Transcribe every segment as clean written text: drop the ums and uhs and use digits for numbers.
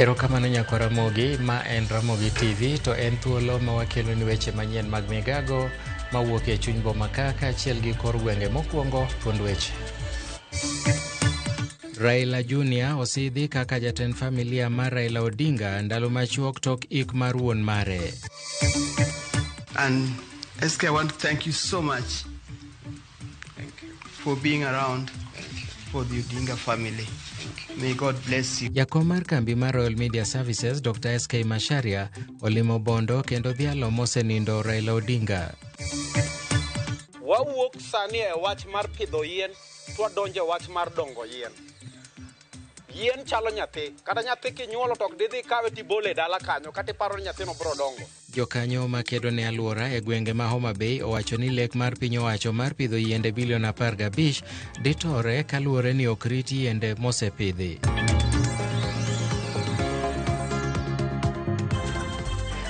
Erokamano nyako Ramogi, ma en Ramogi TV, to en thuolo ma wakelo ni weche manyien mag migago mawuok e chuny boma kaachiel gi kor gwenge. Mokwongo, thuond weche. Raila Junior osidhi kaka jatend familia mar Raila Odinga ndalo machuok tok ik mar wuon mare. And SK, I want to thank you so much for being around for the Odinga family. May God bless you. Jakom mar kambi mar Royal Media Services, Dr. SK Masharia, olimo bondo kendo dhialo mosenindo Raila Odinga. Wawuok sani e wach mar pidho yien, twadonjo wach mar dongo yien. Yien chalo nyathi, kata nyathi kinyuolo tok didhi kawe tibole dala kanyo, kata iparo ni nyathino biro dongo. Jokanyo makedo ne alwora e gwenge ma Homa Bay owacho ni lek mar piny owacho mar pidho yiende bilion 15 ditore kaluwore ni ok rit yiende mosepidhi.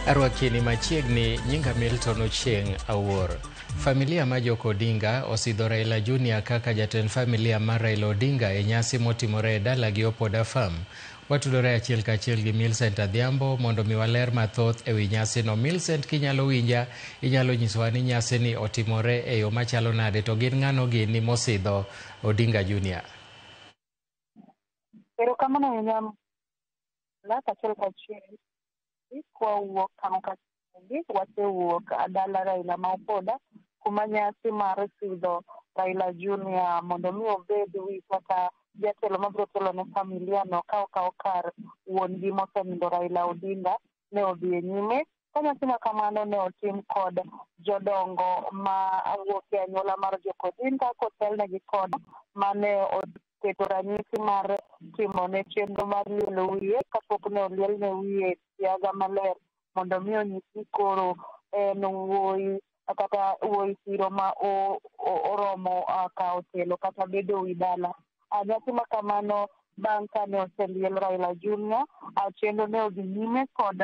Arwakini machiegni nyinga Milton Ochieng Awuor. Familia ma Joko Odinga osidho Raila Junior kaka jatend familia mar Raila Odinga e nyasi motimore e dala gi Opoda Farm. Watudore achiel kachiel gi Millicent Adhiambo mondo mi waler mathoth e wi nyasi no. Millicent, kinyalo winja, inyalo nyisowa ni nyasi ni otimore e yo machalo nade, to gin ng'ano gini mosidho Odinga Junior? Erokamano ahinya achiel kachiel kwawuok kama kachiel wasewuok dala Raila ma Opoda kuma nyasi mar sidho Raila Junior mondo mi obed wi kaka jatelo mabiro telo ne familia no ka okawo kar wuon gi mosenindo Raila Odinga ne odhi e nyime. Ka nyasi ma kamano ne otim kod jodongo ma wuok e anyuola mar Joko Odinga kotelnegi kod mane oketo ranyisi mar timo ne chenro mar lielo wiye kapok ne oliel ne wiye siaga maler mondo mi onyisi koro en wuoyi kata wuoyi siro ma oromo kawo telo kata bedo wi dala. Nyasi ma kamano bang' ka ne oseliel Raila Junior, chenro ne odhi nyime kod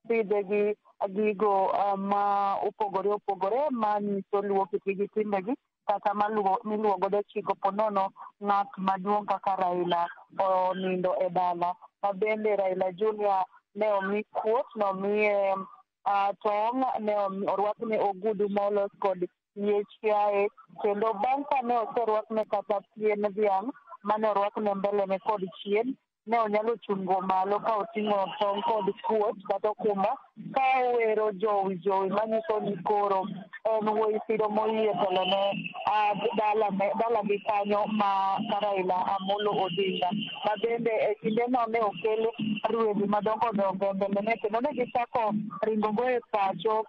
pidhe gi gigo ma opogore opogore ma nyiso luwo kitgi timbegi kata miluwo godo chiko ponono ng'at maduong' kaka Raila onindo e dala. Ma bende Raila Junior ne omi kuot, ne omiye tong', ne orwakne ogudu molos kod yie chiaye, kendo bang' ka ne oserwakne kata pien dhiang' mane orwakne mbele ne kod chien, ne onyalo chungo malo ka oting'o tong' kod kuot kata okumba ka owero jowi manyiso ni koro en wuoyi siro moyie telo ne dala gi kanyo ma Raila Amolo Odinga. Ma bende e kinde no ne okel rwedhi madongo dongo mbele kendo ne gichako ringo go e pacho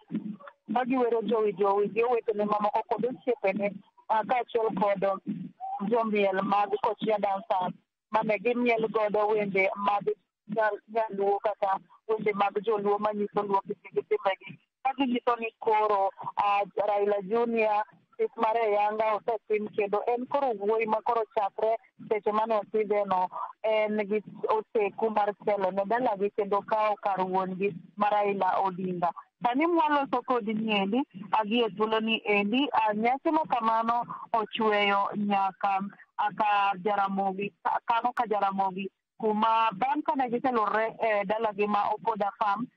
ka giwero jowi gi owetene mamoko kod osiepene kaachiel kod jomiel mag Kochia dancers mane gimiel godo wende mag nyaluo kata wende mag joluo manyiso luo kitgi timbegi ka ginyiso ni koro Raila Junior sis mar ayanga osetim kendo en koro wuoyi ma koro chakre seche mane osidhe no en gi oseku mar telo ne dalagi kendo kawo kar wuon gi mar Raila Odinga. Sani mwaloso kodi niendi agi e thuolo ni endi nyasi ma kamano ochweyo nyaka aka Jaramogi kano ka Jaramogi kuma bang' kane giselure e dalagi ma Opoda Farm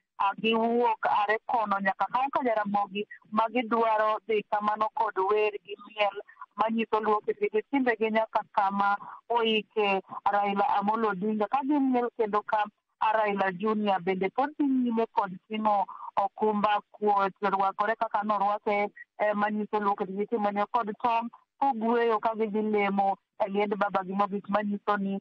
giwuok are kono nyaka kano ka Jaramogi ma gidwaro dhi kamano kod wer gi miel manyiso luo kitgi timbegi nyaka kama oike Raila Amolo Odinga ka gimiel kendo ka Raila Junior bende pod dhi nyime kod timo okumba kuot rwakore kaka norwake manyiso luo kitgi timone kod tong' kogweyo ka gidhi lemo e liend babagi mogik manyiso ni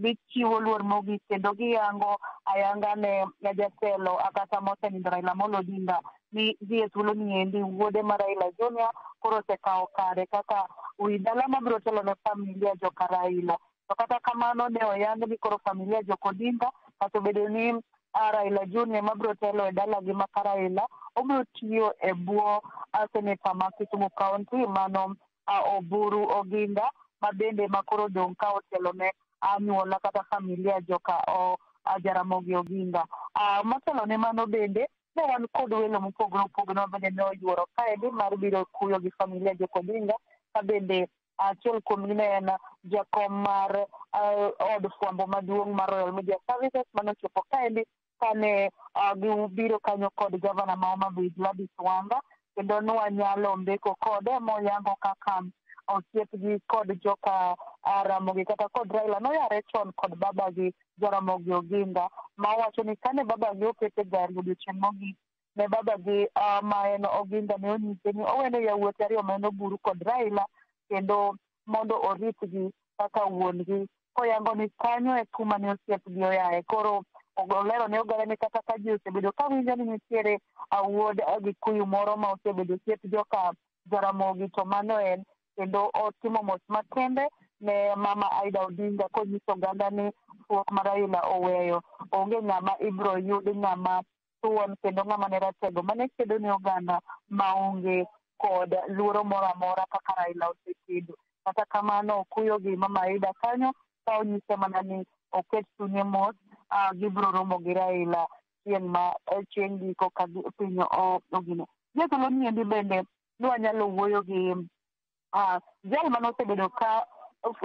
gichiwo luor mogik kendo giyango ayanga ne jatelo kata mosenindo Raila Amolo Odinga ni dhi e thuolo ni endi wuode mar Raila Junior koro osekawo kare kaka wi dala mabiro telo ne familia joka Raila. To kata kamano ne oyang ni koro familia Joko Odinga kata obedo ni Raila Junior mabiro telo e dalagi ma Raila obiro tiyo e bwo seneta ma Kisumu County mano Oburu Oginga ma bende makoro dong' ka otelo ne anyuola kata familia joka Jaramogi Oginga. Motelo ne mano bende ne wan kod welo mopogore opogore ma bende ne oyuoro kaendi mar biro kuyo gi familia Joko Odinga ka bende achiel kuom ne en jakom mar od fwambo maduong' mar Royal Media Services manochopo kaendi kane gibiro kanyo kod gavana ma Homa Bay Gladys Wanga, kendo nwanyalo mbeko kode moyango kaka osiepgi kod joka Ramogi kata kod Raila noyare chon kod babagi Jaramogi Oginga, ma wacho ni kane babagi okete gari odiochieng' mogik ne babagi ma en Oginga ne onyise ni owene yawuote ariyo ma en Oburu kod Raila kendo mondo oritgi kaka wuongi, koyango ni kanyo e kuma ne osiepgi oyaye. Koro olero ne ogara ni kata ka ji osebedo ka winjo ni nitiere wuod Gikuyu moro ma osebedo osiep joka Jaramogi, to mano en, kendo otimo mos makende ne mama Aida Odinga konyiso oganda ni fuok mar Raila oweyo, onge ng'ama ibro yud ng'ama thuon kendo ng'ama ne ratego mane kedo ne oganda maonge kod luoro moro amora kaka Raila osekedo. Kata kamano okuyo gi mama Aida kanyo ka onyise mana ni oket chunye mos, gibro romo gi Raila chieng' giko ka piny ogino. Jatelo ni endi bende nwanyalo wuoyo gi jal mane osebedo ka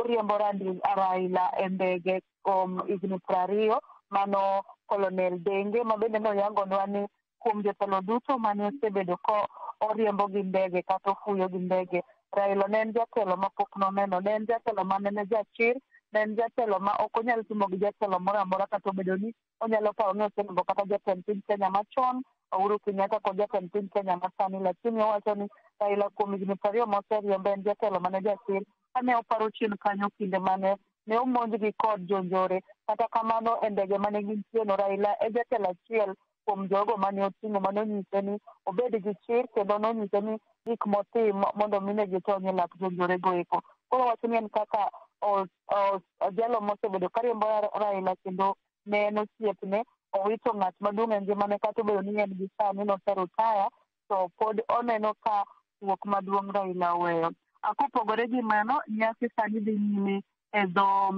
riembo Raila e ndege kuom higni 20, mano Colonel Denge, ma bende noyangonwa ni kuom jotelo duto mane osebedo ka oriembo gi ndege kata ofuyo gi ndege, Raila ne en jatelo ma pok noneno, ne en jatelo ma ne jachir, ne en jatelo ma ok onyal timo gi jatelo moro amora, kata obedo ni onyalo paro ni osenego kata jatend piny Kenya machon, Uhuru Kenyatta kod jatend piny Kenya masani, lakini owacho ni Raila kuom higni 20 moseriembo en jatelo mane jachir. Kane oparo chien kanyo kinde mane ne omonjgi kod jonjore, kata kamano e ndege mane gintieno, Raila e jatelo achiel kuom jogo mane oting'o, mane onyise ni obed gi chir kendo nonyise ni gik motim mondo mine gitony e lak jonjore go eko. Koro wacho ni en kaka jalo mosebado kariembo Raila kendo ne en osiepne, owito ng'at maduong' e ngimane, kata obedo ni en gi sani noserutaya, to pod oneno ka wuok maduong' Raila oweyo. Kopogore gi mano, nyasi sani dhi nyime e dho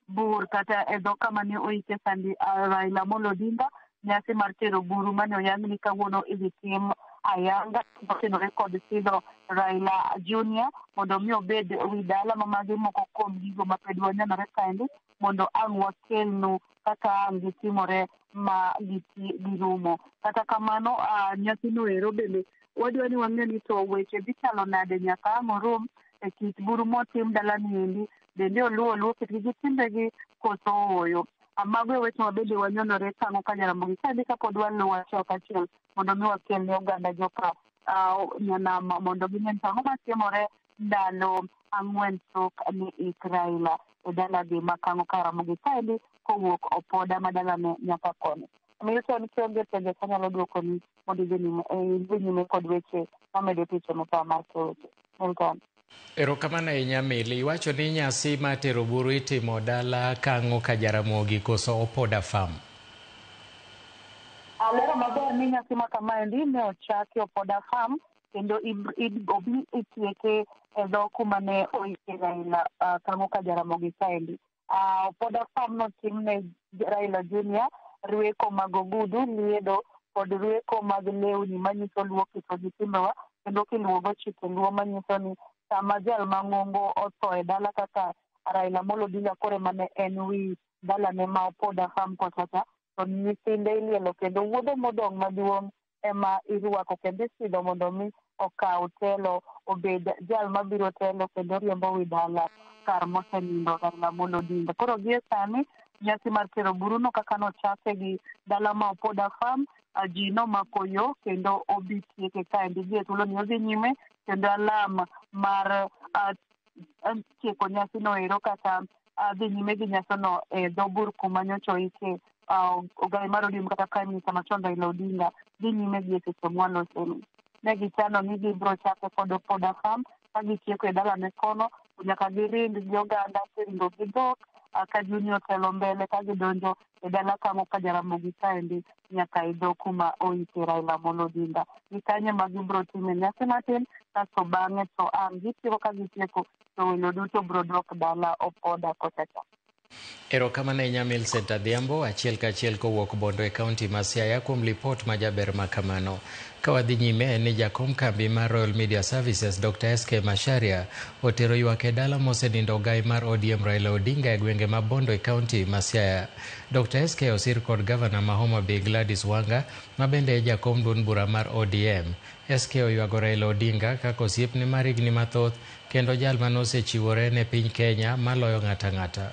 bur kata e dho kama ne oike sandi Raila Amolo Odinga, nyasi mar tero buru mane oyang ni kawuono idhi tim ayanga kotenore kod sidho Raila Junior mondo mi obed wi dala ma magi moko kuom gigo ma ped wanyanore kaendi mondo ang' wakelnu kaka ang' gitimore ma girumo. Kata kamano nyasi no ero bende wadwa ni wang'e ni to weche dhi chalo nade nyaka ang' orum e kit buru motim dalani endi, bende oluwo kitgi gi timbegi koso oyo. Mago e weche mabende wanyonore kang'o ka Jaramogi kaendi kapod waluwo achiel kachiel mondo mi wakel ne oganda joka nyanama mondo ging'e ang'o matimore ndalo 4 tok ni ik Raila e dalagi ma kang'o ka Jaramogi kaendi kowuok Opoda ma dalane nyaka koni. Milton kionge penjo kanyalo duoko ni mondo idhi nyime kod weche mamedo picha mopaa mar weche. Milton. Erokamano ahinya Mili. Iwacho ni nyasi ma tero buru itimo dala kang'o ka Jaramogi koso Opoda Farm? Alero maber ni nyasi ma kamaendi ne ochaki Opoda Farm kendo obi itieke e dho kuma ne oike Raila kang'o ka Jaramogi kaendi. Opoda Farm notim ne Raila Junior rweko mag ogudu, liedo kod rweko mag lewni manyiso luo kito gi timbewa, kendo kiluwogo chike luo manyiso ni sama jal mang'ongo otho e dala kaka Raila Amolo Odinga kore mane en wi dalane ma Opoda Farm kochacha, to nyithinde ilielo kendo wuodhe modong' maduong' ema irwako kendo isidho mondo mi okaw telo, obed jal mabiro telo kendo riembo wi dala kar mosenindo Raila Amolo Odinga. Koro gie sani nyasi mar tero buruno kaka nochake gi dala ma Opoda Farm, ji nomako yo kendo obi tieke kaendi gi thuolo ni odhi nyime kendo alam mar tieko nyasi no ero kata dhi nyime gi nyasono e dho bur kuma nyocha oike ogai mar ODM kata Prime Minister machon Raila Odinga, dhi nyime gi seche mwaloseni. Ne gichano ni gibiro chake kod Opoda Farm, ka gitieko e dalane kono nyaka girind gi oganda kendo gi dhok ka Junior otelo mbele ka gidonjo e dala kang'o ka Jaramogi kaendi nyaka e dho kuma oike Raila Amolo Odinga. Gikanye ma gibiro time nyasi matin, kasto bang'e to ang' gitieko ka gitieko to welo duto biro dok dala Opoda kochacha. Erokamano Nyamil Center Dhiambo, achiel kachiel kowuok Bondo e kaunti ma Siaya kuom lipot majaber makamano. Kawadhi nyime ni jakom kambi mar Royal Media Services Dr. SK Macharia otero ywak e dala mosenindo gai mar ODM Raila Odinga e gwenge ma Bondo e kaunti ma Siaya. Dr. SK osir kod gavana ma Homa Bay Gladys Wanga ma bende e jakom duond bura mar ODM. SK oywago Raila Odinga kaka osiepne mar higni mathoth kendo jal manosechiwore ne piny Kenya maloyo ng'ata.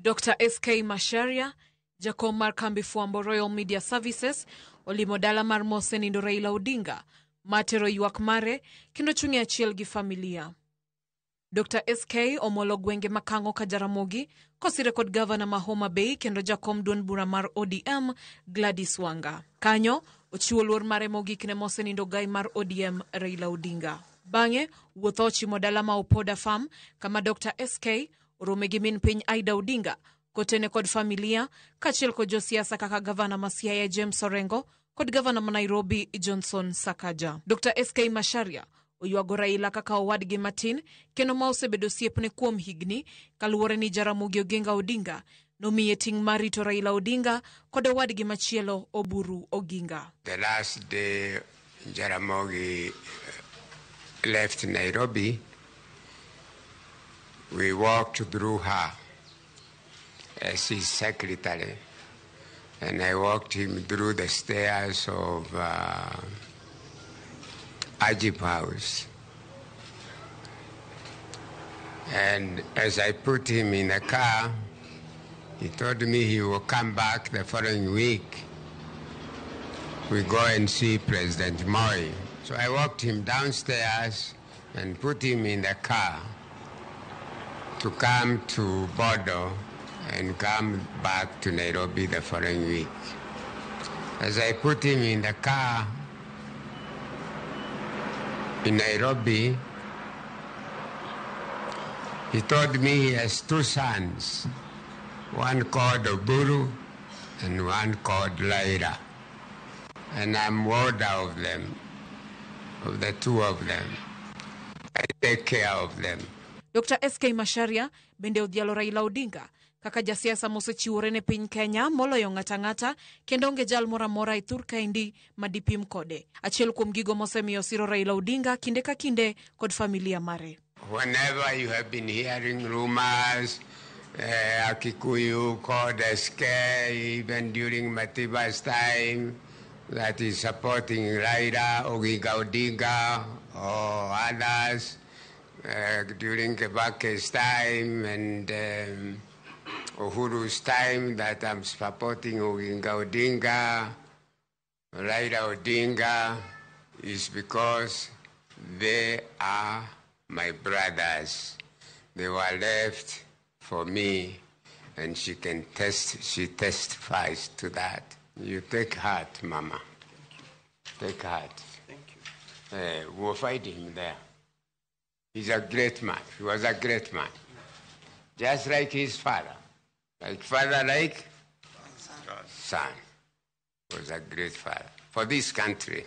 Dr. SK Macharia, jakom mar kambi fuambo Royal Media Services, olimo dala mar mosenindo Raila Odinga, matero ywak mare, kendo chungi achiel gi familia. Dr. SK omolo gwenge makango ka Jaramogi, kosire kod gavana ma Homa Bay, kendo jakom duond bura mar ODM Gladys Wanga. Kanyo, ochiwo luor mare mogik ne mosenindo gai mar ODM Raila Odinga. Bang'e, wuotho ochimo dala ma Opoda Farm, kama Dr. SK orome gi min piny Aida Odinga, kotene kod familia, kachiel kod josiasa kaka gavana ma Siaya James Orengo, kod gavana ma Nairobi Johnson Sakaja. Dr. SK Macharia oywago Raila kaka owadgi matin, kendo ma osebedo osiepne kuom higni, kaluwore ni Jaramogi Oginga Odinga nomiye ting' mar rito Raila Odinga kod owadgi machielo Oburu Oginga. The last day Jaramogi left Nairobi, we walked through her as his secretary, and I walked him through the stairs of Ajib House. And as I put him in the car, he told me he will come back the following week. We go and see President Moi. So I walked him downstairs and put him in the car to come to Bodo and come back to Nairobi the following week. As I put him in the car in Nairobi, he told me he has two sons, one called Oburu and one called Laira. And I'm older of them, of the two of them. I take care of them. Dr. SK Macharia bende odhialo Raila Odinga kaka jasiasa mosechiwore ne piny Kenya moloyo ng'ata, kendo onge jal mora mora e thur kaendi madipim kode. Achiel kuom gigo mosemiyo siro Raila Odinga kinde ka kinde kod familia mare. Whenever you have been hearing rumors, Akikuyu called SK, even during Matiba's time, that is supporting Raila Odinga or others, during Kebake's time and Uhuru's time, that I'm supporting Odinga, Raila Odinga, is because they are my brothers. They were left for me, and she testifies to that. You take heart, Mama. Take heart. Thank you. We'll fight him there. He's a great man. He was a great man. Just like his father. Like father, like son. He was a great father. For this country,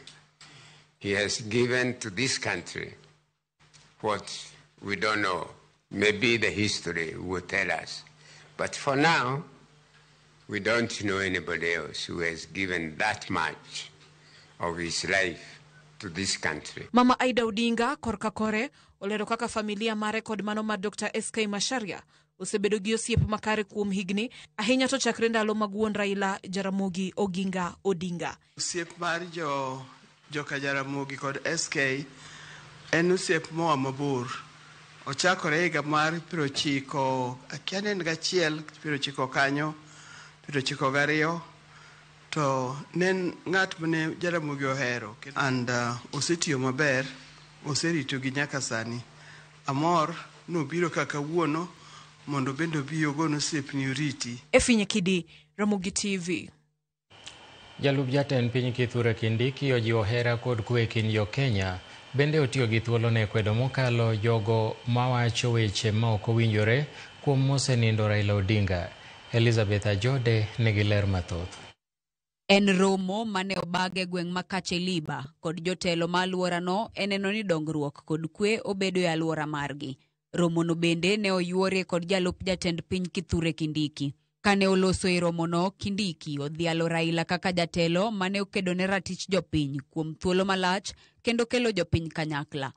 he has given to this country what we don't know. Maybe the history will tell us. But for now, we don't know anybody else who has given that much of his life to this country. Mama Aida Odinga korka kore olero kaka familia mare kod mano ma Dr. SK Macharia osebedo gi osiep makare kuom higni, ahinya to chakre ndalo mag wuon Raila Jaramogi Oginga Odinga. Osiep mar joka Jaramogi kod SK en osiep moa mabor. Ochakore higa mar 90 akiane gachiel 90 kanyo 92 to nen ng'at mane Jaramogi ohero and osetiyo maber, oserito gi nyaka sani. Amor nobiro kaka wuono mondo bendo biyo gono osiepni oriti. Efinye Kidi, Ramogi TV. Jalub jatend piny Kithure Kindiki ojiwo hera kod kwe kind jo Kenya, bende otiyo gi thuolo ne kwedo mokalo jogo mawacho weche ma ok owinjore kuom mosenindo Raila Odinga. Elizabeth Ajode nigi ler mathoth. En romo mane obage gweng' makache Liba kod jotelo ma alwora no eneno ni dongruok kod kwe obedo e alwora margi. Romono bende ne oyuore kod jalup jatend piny Kithure Kindiki. Kane oloso e romono, Kindiki odhialo Raila kaka jatelo mane okedo ne ratich jopiny kuom thuolo malach kendo kelo jopiny kanyakla.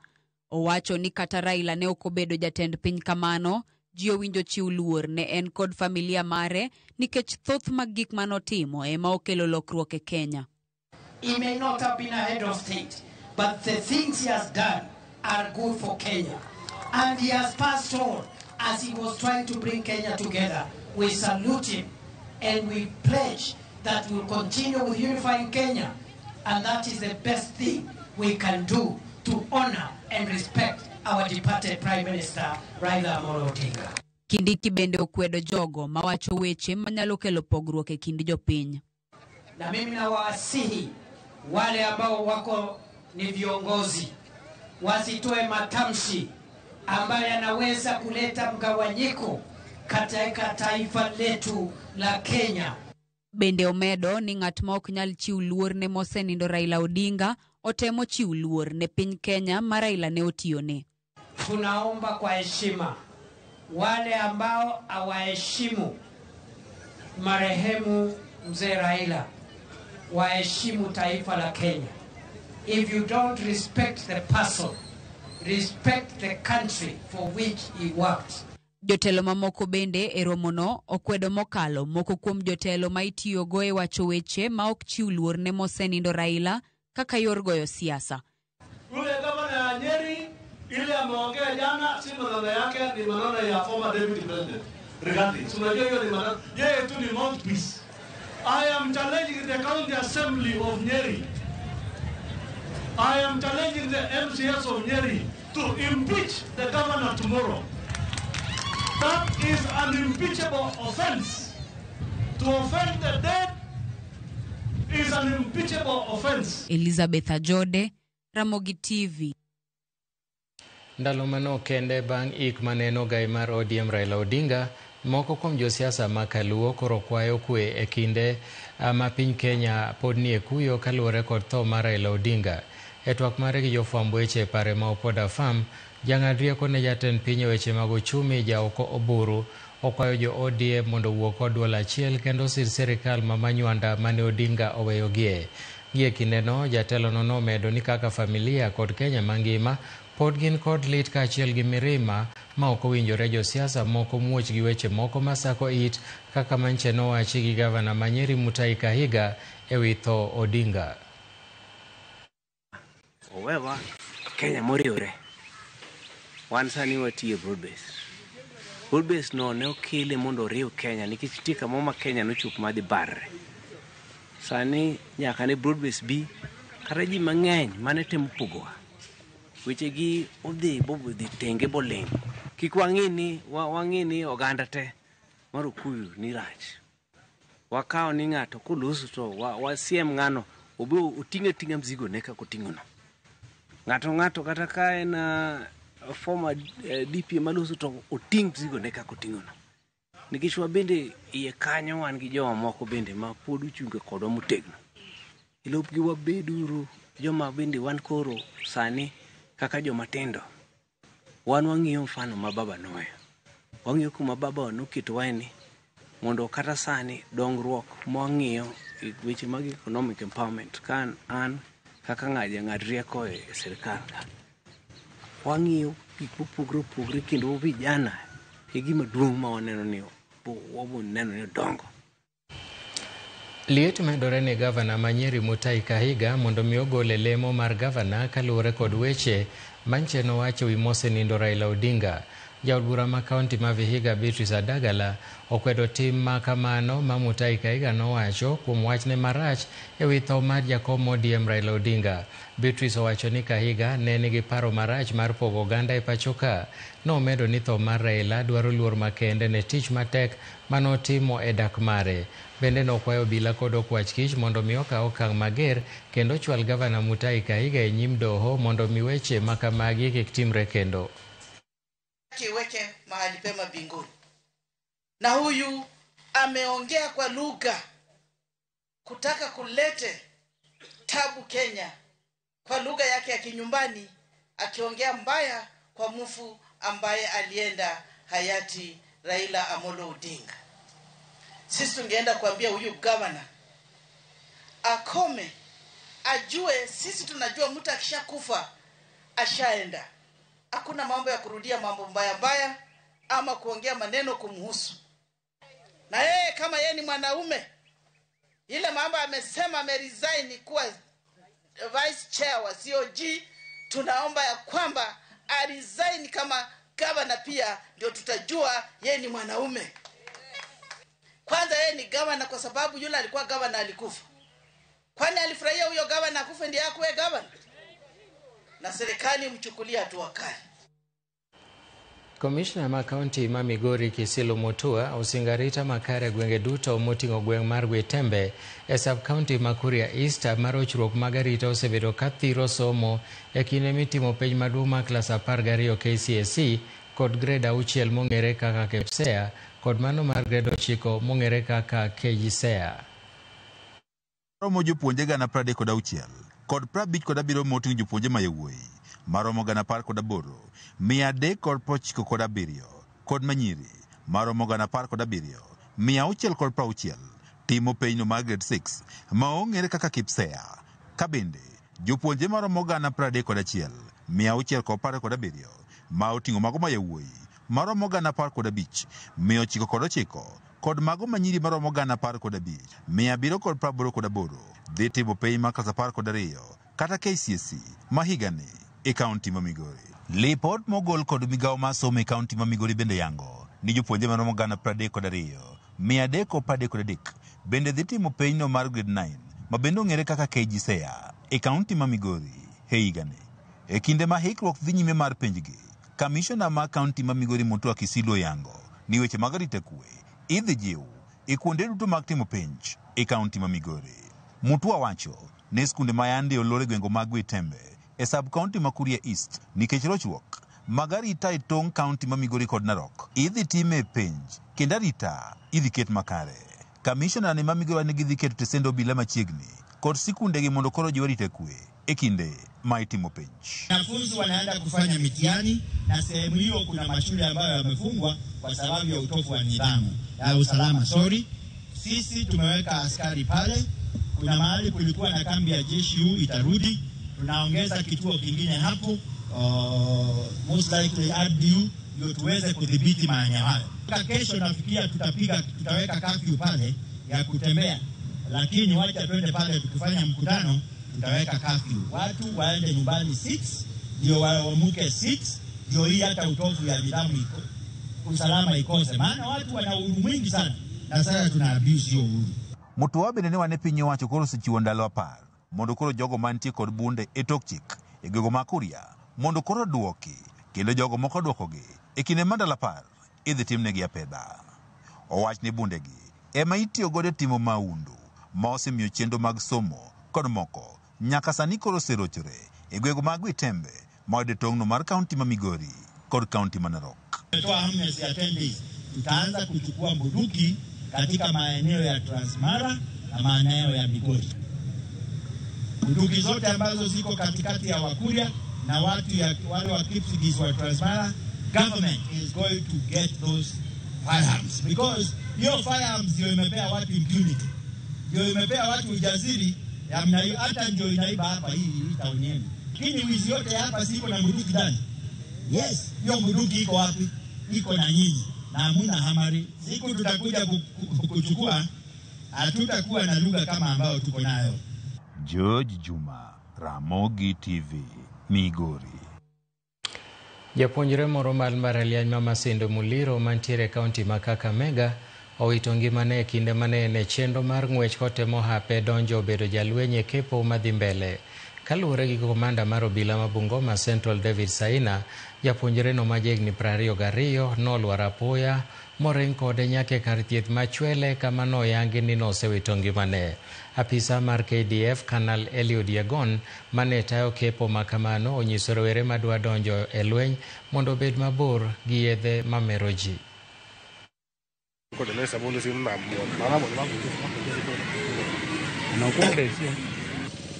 Owacho ni kata Raila ne okobedo jatend piny kamano, ji owinjo chiw luor ne en kod familia mare nikech thoth mag gik manotimo ema okelo lokruok e Kenya. He may not have been a head of state, but the things he has done are good for Kenya. And he has passed on as he was trying to bring Kenya together. We salute him and we pledge that we will continue with unifying Kenya. And that is the best thing we can do to honor and respect our departed Prime Minister, Raila Amolo Odinga. Kindiki bende okwedo jogo mawacho weche manyalo kelo pogruok e kind jopiny. Na mimi nawasihi wale ambao wako ni viongozi wasitoe matamshi ambayo yanaweza kuleta mgawanyiko katika taifa letu la Kenya. Bende omedo ni ng'at ma ok nyal chiw luor ne mosenindo Raila Odinga otemo chiw luor ne piny Kenya ma Raila ne otiyone. Tunaomba kwa heshima wale ambao hawaheshimu marehemu mzee Raila waheshimu taifa la Kenya. If you don't respect the person, respect the country for which he worked. Jotelo mamoko bende e romono okwedo mokalo moko kuom jotelo ma itiyogo e wacho weche ma ok chiw luor ne mosenindo Raila kaka yor goyo siasa. Yule gavana ya Nyeri ile ameongea jana si maneno yake, ni maneno ya former deputy president Rigathi. Unajua hiyo ni maneno yeye tu ni mouthpiece. I am challenging the county assembly of Nyeri. I am challenging the MCS of Nyeri to impeach the governor tomorrow. That is an impeachable offense. To offend the dead is an impeachable offense. Elizabeth Ajode, Ramogi TV. Ndalo mano kende bang' ik maneno gai mar ODM Raila Odinga, moko kuom josiasa ma Kaluo koro kwayo kwe e kinde ma piny Kenya pod nie kuyo kaluwore kod tho mar Raila Odinga. E twak mare gi jofwamb weche pare ma Opoda Farm, jang'ad rieko ne jatend piny weche mag uchumi Jaoko Oburu okwayo jo ODM mondo wuo kod duol achiel kendo sir sirikal ma manywanda mane Odinga oweyogie. Gie kindeno, jatelono nomedo ni kaka familia kod Kenya mangima pod gin kod lit kaachiel gi mirima ma ok owinjore josiasa moko muoch gi weche moko masako it kaka manche nowachi gi gavana ma Nyeri Mutahi Kahiga e wi tho Odinga. However, Kenya moriore. Wan sani watiyo broad-based. Broad-based no ne okele mondo oriw Kenya nikech tika moma Kenya nochup madhi barre. Sani nyaka ne broad-based bi kata ji mang'eny mane temo pogowa. Wechegi odhi bobo dhi tenge boling. Kik wang'ini oganda te mar Okuyu ni rach. Wakawo ni ng'ato koloso to wasiem ng'ano obo oting'a mzigo ne kako ting'ono. Ng'ato kata ka en former DP maloso to oting' mzigo ne kako ting'ono. Nikech wabende iye kanyo wan gi joma moko bende ma pod uchunge kodwa motegno. Ilopgi wabeduru joma bende wan koro sani kaka joma tindo. Wan wang'iyo mfano ma baba noweyo. Wang'iyo kuma baba noketo waeni mondo kata sani dongruok mwang'iyo weche mag economic empowerment kan an kaka ng'ad rieko e sirikal ka. Wang'iyo gik mopogre kendo vijana e gima duong' ma waneno ni waboneno ni dongo. Liet medore ni gavana ma Nyeri Mutahi Kahiga mondo mi ogol lemo mar gavana kaluwore kod weche manche nowacho wi mosenindo Raila Odinga. Jaod bura ma kaunti ma Vihiga Beatrice Adagala okwedo tim ma kamano ma Mutahi Kahiga nowacho kuom wachne marach e wi tho mar jakom ODM Raila Odinga. Beatrice owacho ni Kahiga ne nigi paro marach mar pogo oganda e pacho ka. Nomedo ni tho mar Raila dwaro luor makende ne tich matek manotimo e dak mare. Bende nokwayo obila kod okwach kich mondo mi okaw okang' mager kendo chwal gavana Mutahi Kahiga e nyim doho mondo mi weche makamagi kik timre kendo. Kiweke mahali pema mbinguni. Na huyu ameongea kwa lugha kutaka kulete tabu Kenya kwa lugha yake ya kinyumbani, akiongea mbaya kwa mufu ambaye alienda hayati Raila Amolo Odinga. Sisi tungeenda kuambia huyu governor akome, ajue sisi tunajua mtu akishakufa ashaenda. Hakuna mambo ya kurudia mambo mbaya ama kuongea maneno kumhusu. Na yeye kama yeye ni mwanaume, ile mambo amesema ameresign kuwa vice chair wa COG, tunaomba ya kwamba aresign kama governor pia, ndio tutajua yeye ni mwanaume. Kwanza yeye ni governor kwa sababu yule alikuwa governor alikufa. Kwani alifurahia huyo governor akufe ndiye akuwe governor? Na serikali mchukulia hatua kali. Commissioner ma County ma Migori Kisilu Mutua osingarita makare gwenge duto moting'o gweng' mar Gwetembe e sub county ma Kuria East mar rochruok mag arita osebedo ka thiro somo e kinde mitimo penj maduong' mar klas 12 KCSE kod grade 6 mong'ere kaka KPSEA kod mano mar grade 9 mong'ere kaka KJSEA. Romo jopuonje gana 36 kod 57 moting'o jopuonje ma yawuoyi maromo gana 18 397 kod manyiri maromo gana 17 660 timo penjno mar grade 6 ma ong'ere kaka KPSEA. Kabende jopuonje maromo gana 31 617 ma oting'o mago ma yawuoyi maromo gana 15 909 kod mago manyiri maromo gana 15 788 dhi timo penj mar klas 12 kata KCSE ma higani e kaunti ma Migori. Lipot mogol kod migawo mar somo e kaunti ma Migori bende yango ni jopuonje maromo gana 32 333 bende dhi timo penjno mar grade 9 ma bende ong'ere kaka KJSEA e kaunti ma Migori e higani. E kinde ma hikruok dhi nyime mar penjgi, kamishona ma kaunti ma Migori Mutua Kisilu yango ni weche mag arita kwe idhi jiw e kuonde duto mag timo penj e kaunti ma Migori. Mutua wacho ne skunde ma yande olore gwengo mag Gwetembe e sub county ma Kuria East nikech rochruok mag arita e tong' kaunti ma Migori kod Narok idhi time penj kendo arita idhi ket makare. Kamishona ne ma Migori ne gidhi keto tesendo obila machiegni kod sikundegi mondo koro jiw arita kwe e kinde ma itimo penj. Wanafunzi wanaenda kufanya mitihani na sehemu hiyo kuna mashule ambayo yamefungwa kwa sababu ya utofu wa nidhamu ya usalama. Sisi tumeweka askari pale. Kuna mahali kulikuwa na kambi ya jeshi itarudi. Tunaongeza kituo kingine hapo, most likely RDU, ndio tuweze kudhibiti maeneo hayo. Kesho nafikia tutaweka curfew pale ya kutembea. Lakini wacha twende pale tukifanya mkutano tutaweka curfew. Watu waende nyumbani 6, ndio waamuke 6, ndio hii hata utofu ya nidhamu usalama ikose. Maana watu wana uhuru mwingi sana na sasa tuna abuse hiyo uhuru. Mutua bende ne wane piny owacho koro osechiwo ndalo 10 mondo koro jogo mantie kod bunde e tok chik e gwego ma Kuria mondo koro duoki kendo jogo moko duokogi e kinde ma ndalo 10 idhi timnegi apedha. Owach ni bundegi ema itiyo godo timo maundu ma osemiyo chenro mag somo kod moko nyaka sani koro oserochore e gwego mag Gwetembe ma ode tong'no mar kaunti ma Migori kod kaunti ma Narok. Tutaanza kuchukua bunduki katika maeneo ya Transmara na maeneo ya Migori. Bunduki zote ambazo ziko katikati ya Wakuria na wale wa Kipsigis wa Transmara, government is going to get those firearms because hiyo firearms ndio imepea watu impunity, ndio imepea watu ujasiri ya mnayo, hata ndio inaiba hapa hii town yenu. Lakini wizi yote hapa siko na bunduki ndani. Yes, hiyo bunduki iko wapi? Iko na nyinyi. Na hamuna hamari. Siku tutakuja kuchukua, hatutakuwa na lugha kama ambayo tuko nayo. George Juma, Ramogi TV, Migori. Japuonjre moro mar mbalariany ma Masinde Muliro mantiere kaunti ma Kakamega owito ngimane e kinde mane en e chenro mar ng'wech kotemo hape donjo bedo jalweny e kepo madhi mbele. Kaluwore gi komanda mar obila ma Bungoma Central David Saina, japuonjre no ma jahigni 22 nolwar apoya moring kode nyaka kar thieth ma Chwele kama noyangi ni nosewito ngimane. Apisa mar KDF Kanal Eliud Yagon mane tayo kepo ma kamano onyiso rowere madwa donjo e lweny mondo obed mabor gi yedhe mamero ji.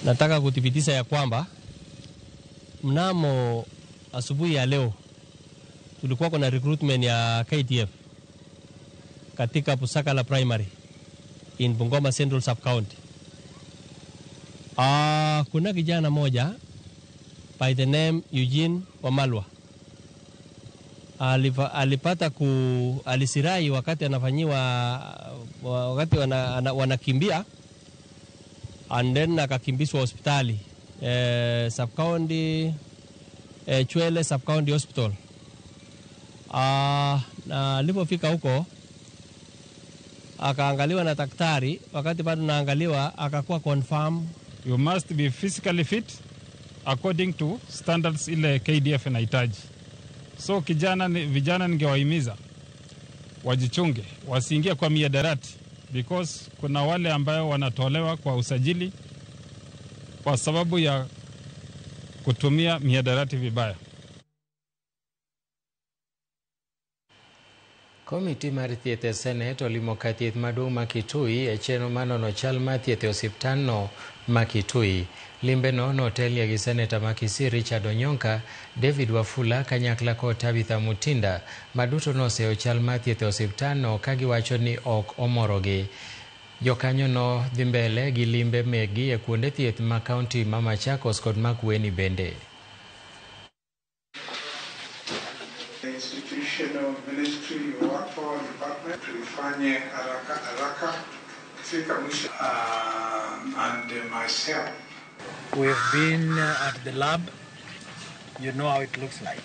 Nataka kuthibitisha ya kwamba mnamo asubuhi ya leo tulikuwa kuna recruitment ya KDF katika Pusakala Primary in Bungoma Central Sub-County. Kuna kijana moja by the name Eugene Wamalwa. Alipata alisirai wakati anafanyiwa wakati wanakimbia, and then akakimbizwa hospitali Sub-County Chwele Sub-County Hospital. Na alipofika huko akaangaliwa na daktari, wakati bado naangaliwa akakuwa confirm. You must be physically fit according to standards ile KDF inahitaji. So vijana ningewahimiza wajichunge, wasiingie kwa miadarati, because kuna wale ambao wanatolewa kwa usajili kwa sababu ya kutumia miadarati vibaya. Komiti mar thieth e Senate olimo kar thieth maduong' ma Kitui e chenro manono chal mar thieth e osiptandno ma Kitui. Limbeno notelie gi Seneta ma Kisii Richard Onyonka, David Wafula kanyakla kod Tabitha Mutinda, maduto noseyo chal mar thieth e osiptandno ka giwacho ni ok omorogi. Jokanyono dhi mbele gi limbe megi e kuonde thieth ma kaunti ma Machakos kod Makueni bende. Institutional ministry you work for, department, tulifanye haraka kufika mwisho. And myself. We've been at the lab. You know how it looks like.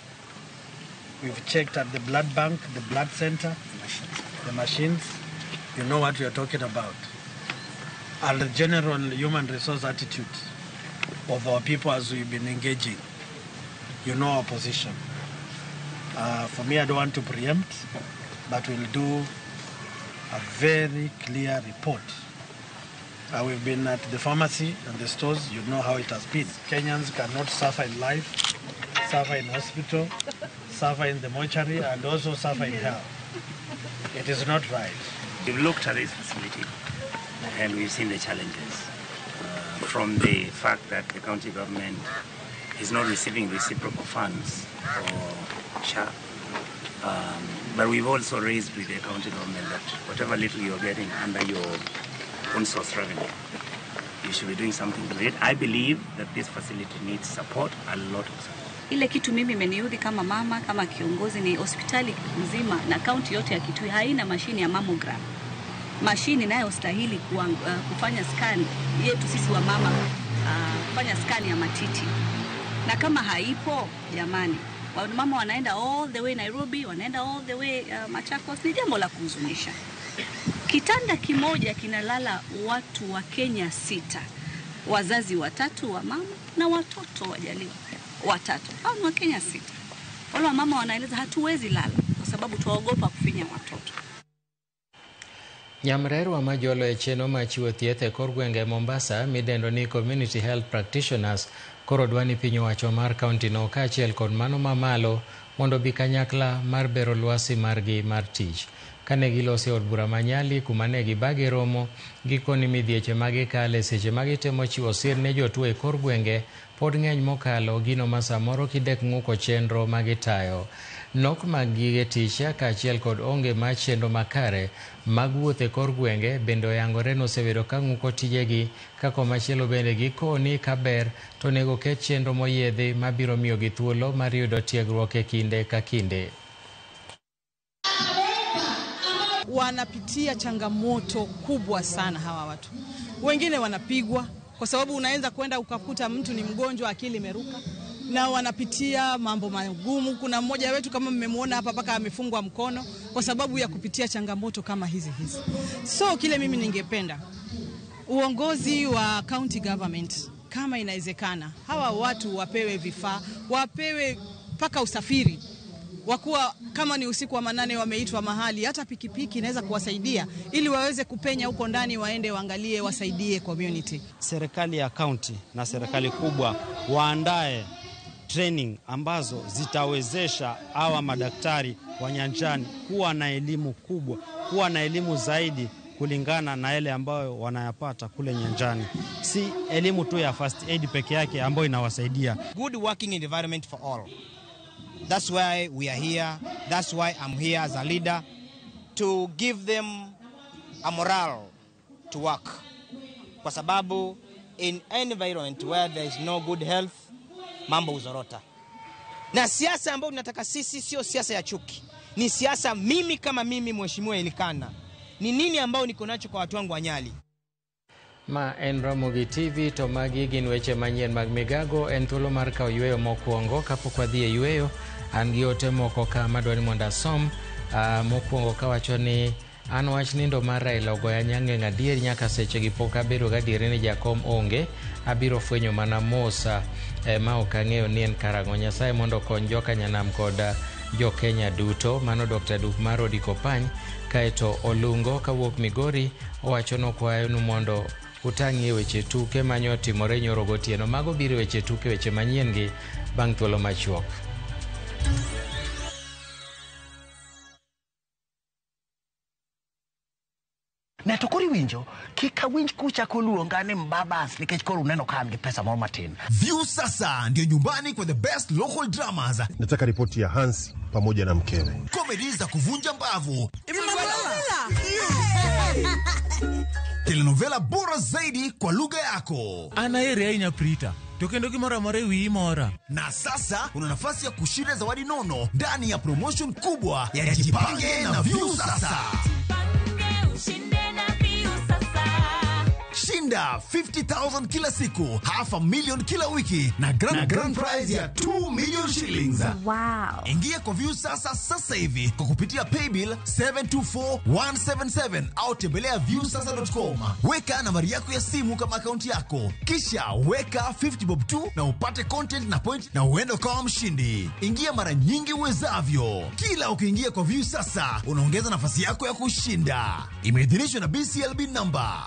We've checked at the blood bank, the blood center, the machines. You know what we are talking about. And the general human resource attitude of our people as we've been engaging. You know our position. For me, I don't want to preempt, but we'll do a very clear report. We've been at the pharmacy and the stores. You know how it has been. Kenyans cannot suffer in life, suffer in hospital, suffer in the mortuary, and also suffer in health. It is not right. We've looked at this facility and we've seen the challenges from the fact that the county government is not receiving reciprocal funds for SHA. But we've also raised with the county government that whatever little you're getting under your own source revenue, you should be doing something with it. I believe that this facility needs support, a lot of support. Ile kitu mimi imeniudhi kama mama, kama kiongozi, ni hospitali nzima na kaunti yote ya Kitui haina mashine ya mammogram. Mashine inayostahili kufanya scan yetu sisi wa mama, kufanya scan ya matiti. Na kama haipo, jamani, mama wanaenda all the way Nairobi, wanaenda all the way Machakos, ni jambo la kuhuzunisha. Kitanda kimoja kinalala watu wa Kenya 6. Wazazi 3 wa mama na watoto wajaliwa 3. Hao ni wa Kenya 6. Wale mama wanaeleza hatuwezi lala kwa sababu tuwaogopa kufinya watoto. Nyamrerwa majolo e cheno machiwo thieth e kor gwenge Mombasa midendo ni community health practitioners koro dwani piny owacho mar kaunti no kaachiel kod mano mamalo mondo bi kanyakla mar bero lwasi margi mar tich. Kane gilosi od bura Manyali kuma ne gibage romo gikoni midhieche magikale seche magitemo chiwo sir ne jotuo e kor gwenge pod ng'eny mokalo gino ma samoro kidek ng'uko chenro magitayo. Nok mag gige tich kaachiel kod onge mar chenro makare mag wuoth e kor gwenge bende oyangore nosebedo ka ng'uko tijegi, kako machielo bende gikoni kaber to nego ket chenro moyiedhi mabiro miyo gi thuolo mar yudo tiegruok e kinde ka kinde. Wanapitia changamoto kubwa sana hawa watu. Wengine wanapigwa kwa sababu unaweza kwenda ukakuta mtu ni mgonjwa, akili imeruka, na wanapitia mambo magumu. Kuna mmoja wetu kama mmemwona hapa paka amefungwa mkono kwa sababu ya kupitia changamoto kama hizi. So kile mimi ningependa uongozi wa county government, kama inawezekana, hawa watu wapewe vifaa, wapewe paka usafiri. Wakuwa kama ni usiku wa manane wameitwa mahali, hata pikipiki inaweza kuwasaidia ili waweze kupenya huko ndani, waende waangalie, wasaidie community. Serikali ya county na serikali kubwa waandae training ambazo zitawezesha hawa madaktari wa nyanjani kuwa na elimu kubwa, kuwa na elimu zaidi kulingana na yale ambayo wanayapata kule nyanjani. Si elimu tu ya first aid peke yake ambayo inawasaidia. Good working environment for all. That's why we are here. That's why I'm here as a leader, to give them a morale to work. Kwa sababu in any environment where there is no good health, mambo uzorota. Na siasa ambayo tunataka sisi sio siasa ya chuki. Ni siasa mimi kama mimi Mheshimiwa Elikana. Ni nini ambao niko nacho kwa watu wangu wa Nyali? Ma en Ramogi TV to magi gin weche manyien mag migago en thuolo mar kawo yweyo mokwongo kapok wadhi e yweyo. An gi ote moko ka madwani mondo asom. Mokwongo kawacho ni an wach nindo mar Raila ogoya nyang'eng' adier nyaka seche gi pok abedo gadieri ni jakom onge. Abiro fwenyo mana mosa ma ok ang'eyo ni en karang'o. Nyasaye mondo kony joka nyanam kod jo Kenya duto. Mano Dr. Dup mar Odiko Pany. Kaeto Olungo kawuok Migori owacho nokwayo nu mondo utang'ie weche tuke manyo timore nyoro gotieno. Mago biro weche tuke weche manyien gi bang' thuolo machuok. Na to kori winjo kika winj kucha koluonga ni mbabas nikech koro uneno kama ni pesa moro matin. View sasa ndio nyumbani kwa the best local dramas. Nataka ripoti ya Hans pamoja na mkewe. Comedy za kuvunja mbavu. Telenovela bora zaidi kwa lugha yako. Anaere ainya Prita. Tokendo kimora mare wi mora. Na sasa una nafasi ya kushinda zawadi nono ndani ya promotion kubwa ya Jipange na View sasa. Shinda 50,000 kila siku, $500,000 kila wiki na grand prize ya 2 million shillings. Wow. Ingia kwa View sasa hivi kwa kupitia paybill 724177 au tembelea viewsasa.com. Weka nambari yako ya simu kama akaunti yako. Kisha weka 50 bob tu na upate content na point na uende kama mshindi. Ingia mara nyingi uwezavyo. Kila ukiingia kwa View sasa, unaongeza nafasi yako ya kushinda. Imeidhinishwa na BCLB number.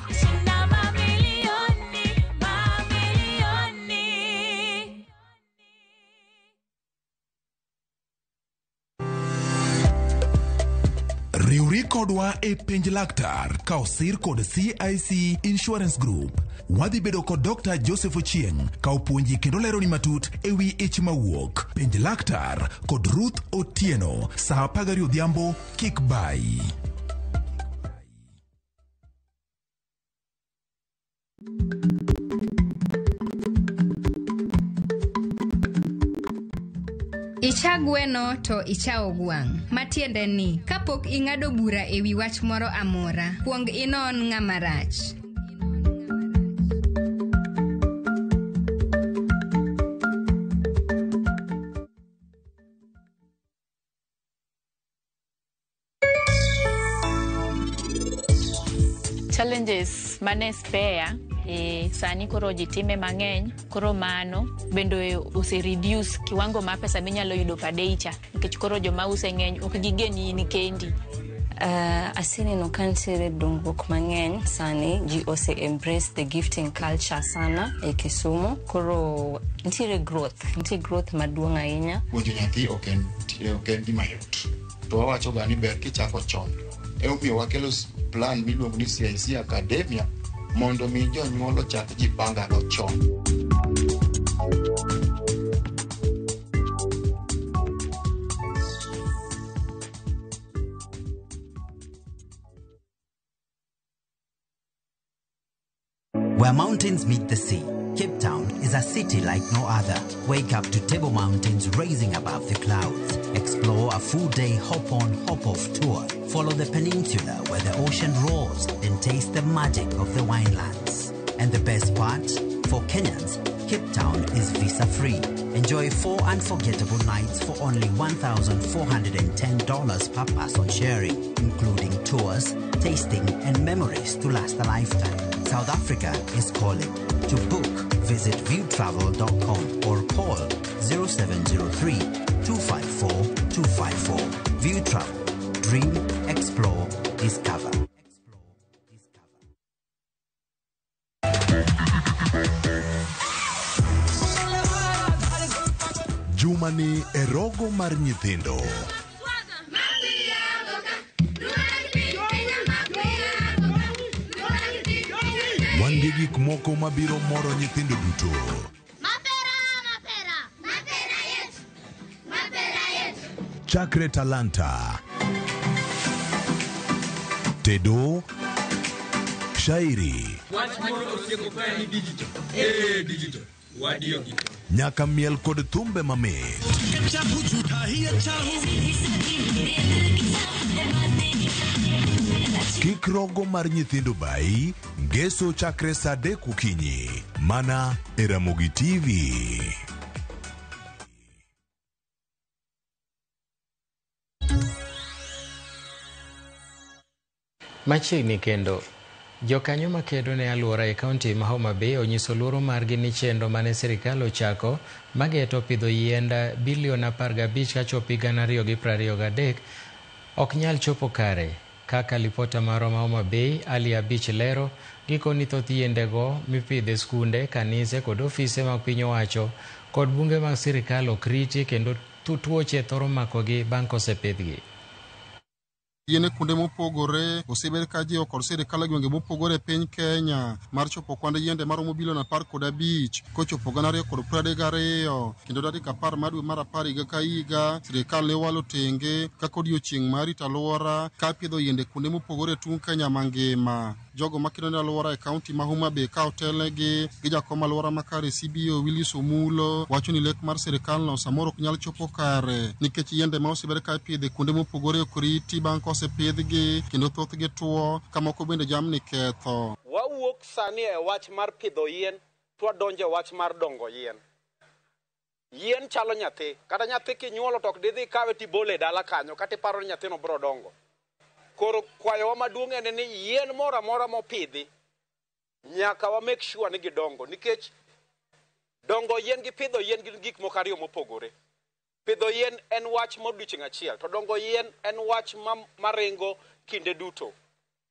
Riuri kodwa e penj laktar ka osir kod CIC Insurance Group. Wadhi bedo kod Dr. Joseph Ochieng ka opuonji kendo lero ni matut ewi ich mawuok. Penj laktar kod Ruth Otieno saa 12 odhiambo kik bai. Icha gweno to ichao gwang'. Matiende ni, kapok ing'ado bura ewi wach moro amora, kuong inon ng'ama rach. Challenges mane spare sani koro jitime mang'eny, koro mano bendo use reduce kiwango ma pesa minyalo yudo per day cha, nikech koro joma use ng'eny ok gigeni ni kendi. Asini no kantiere dongruok mang'eny sani ji ose embrace the gifting culture sana e Kisumu, koro ntiere growth maduong' ahinya. Puonjo nyathi ok en gima yot. To wawacho ga ni ber kichako chon. Omiyo wakelo plan miluongo ni CIC Academia mondo mi jonyuol ochak jipanga go chon. Where mountains meet the sea, Cape Town is a city like no other. Wake up to Table Mountains rising above the clouds. Explore a full-day hop-on, hop-off tour. Follow the peninsula where the ocean roars and taste the magic of the winelands. And the best part, for Kenyans, Cape Town is visa-free. Enjoy 4 unforgettable nights for only $1,410 per person sharing, including tours, tasting, and memories to last a lifetime. South Africa is calling. To book, visit viewtravel.com or call 0703-254-254. View Travel. Dream, explore, discover. Jumani erogo mar nyithindo. Wan gi gik moko mabiro moro nyithindo duto. Mapera chakre talanta, tedo, shairi, nyaka miel kod thumbe mamit. Kik rogo mar nyithindo bai, ngeso chakre saa 3 okinyi, mana e Ramogi TV. Machiegni kendo, jokanyo makedo ne alwora e kaunti ma Homa Bay onyiso luoro margi ni chenro mane sirikal ochako mageto pidho yienda bilion 15 kachopo 2023 ok nyal chopo kare. Kaka lipota maro ma Homa Bay, Ali Abich lero, gikoni thoth yiendego mipidhe skunde, kanise kod ofise mag piny owacho kod bunge mag sirikal ok riti kendo tuoche thoro makogi bang' kosepidhgi. Yiene kunde mopogore osebed ka jiwo kod sirikal gwenge mopogore e piny Kenya mar chopo kwand yiende maromo bilion 15 kochopo 2032 kendo tarik 10 dwe mar 10 higa ka higa sirikal ne walo tenge kaka odiechieng' mar rito alwora ka pidho yiende kunde mopogore tung Kenya mangima. Jogo makedo ne alwora e kaunti ma Homa Bay ka otelnegi gi jakom alwora makare CBO Willis Omulo wacho ni lek mar sirikal no samoro ok nyal chopo kare nikech yiende ma osebed ka pidhe kunde mopogore ok riti bang' kosepidhgi kendo thothgi tuo ka moko bende jamni ketho. Wawuok sani e wach mar pidho yien twadonjo e wach mar dongo yien. Yien chalo nyathi, kata nyathi kinyuolo tok didhi kawe tibole e dala kanyo kata iparo ni nyathino biro dongo. Koro kwayowa maduong' en ni yien moro amora mopidhi nyaka wa make sure ni gidongo, nikech dongo yien gi pidho yien gin gik moko ariyo mopogore. Pidho yien en wach modiochieng' achiel, to dongo yien en wach maringo kinde duto,